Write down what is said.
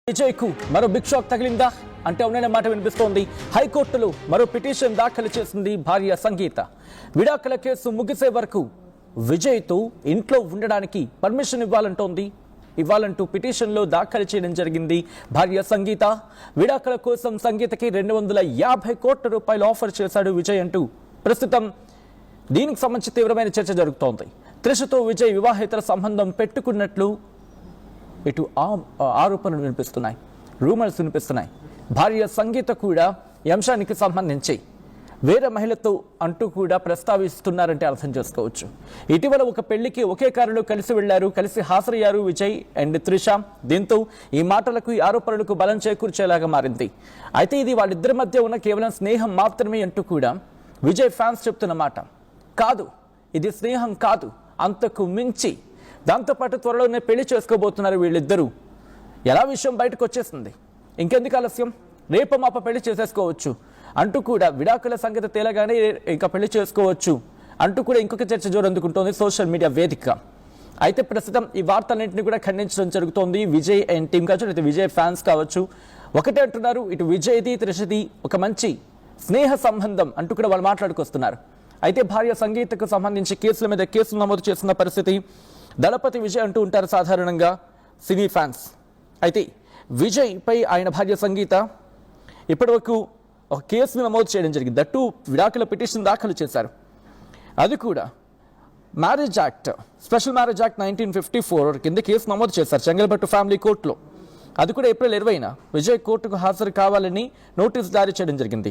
విజయ్కు మరో big shock తగిలిందా అంటే అవుననే మాట వినిపిస్తోంది. హైకోర్టులో మరో పిటిషన్ దాఖలు చేసింది భార్య సంగీత. విడాకుల కేసు ముగిసే వరకు విజయ్తో ఇంట్లో ఉండడానికి పర్మిషన్ ఇవ్వాలంటూ పిటిషన్లో దాఖలు చేయడం జరిగింది భార్య సంగీత. విడాకుల కోసం సంగీతకి 250 కోట్ల రూపాయలు ఆఫర్ చేశాడు విజయ్ అంటూ ప్రస్తుతం దీనికి సంబంధించి తీవ్రమైన చర్చ జరుగుతోంది. త్రిషతో విజయ్ వివాహేతర సంబంధం పెట్టుకున్నట్లు ఇటు ఆరోపణలు వినిపిస్తున్నాయి, రూమర్స్ వినిపిస్తున్నాయి. భార్య సంగీత కూడా ఈ అంశానికి సంబంధించి వేరే మహిళతో అంటూ కూడా ప్రస్తావిస్తున్నారంటే అర్థం చేసుకోవచ్చు. ఇటీవల ఒక పెళ్లికి ఒకే కారులో కలిసి వెళ్లారు, కలిసి హాజరయ్యారు విజయ్ అండ్ త్రిష. దీంతో ఈ మాటలకు, ఈ ఆరోపణలకు బలం చేకూర్చేలాగా మారింది. అయితే ఇది వాళ్ళిద్దరి మధ్య ఉన్న కేవలం స్నేహం మాత్రమే అంటూ కూడా విజయ్ ఫ్యాన్స్ చెప్తున్న మాట. కాదు, ఇది స్నేహం కాదు, అంతకు మించి. దాంతోపాటు త్వరలోనే పెళ్లి చేసుకోబోతున్నారు వీళ్ళిద్దరూ. ఎలా విషయం బయటకు వచ్చేస్తుంది, ఇంకెందుకు ఆలస్యం, రేపు మాప పెళ్లి చేసేసుకోవచ్చు అంటూ కూడా, విడాకుల సంగతి తేలగానే ఇంకా పెళ్లి చేసుకోవచ్చు అంటూ కూడా ఇంకొక చర్చ జోరందుకుంటోంది సోషల్ మీడియా వేదిక. అయితే ప్రస్తుతం ఈ వార్తలన్నింటినీ కూడా ఖండించడం జరుగుతోంది. విజయ్ అండ్ టీం కావచ్చు, అయితే విజయ్ ఫ్యాన్స్ కావచ్చు, ఒకటే అంటున్నారు, ఇటు విజయ్ది త్రిషది ఒక మంచి స్నేహ సంబంధం అంటూ కూడా వాళ్ళు మాట్లాడుకొస్తున్నారు. అయితే భార్య సంగీతకు సంబంధించి కేసుల మీద కేసులు నమోదు చేస్తున్న పరిస్థితి. దళపతి విజయ్ అంటూ ఉంటారు సాధారణంగా సినీ ఫ్యాన్స్. అయితే విజయ్ పై ఆయన భార్య సంగీత ఇప్పటివరకు ఒక కేసును నమోదు చేయడం జరిగింది. దట్టు విడాకుల పిటిషన్ దాఖలు చేశారు. అది కూడా marriage act, special marriage act 1954 కింద కేసు నమోదు చేశారు చెంగల్పట్టు ఫ్యామిలీ కోర్టులో. అది కూడా ఏప్రిల్ 20న విజయ్ కోర్టుకు హాజరు కావాలని నోటీసు జారీ చేయడం జరిగింది.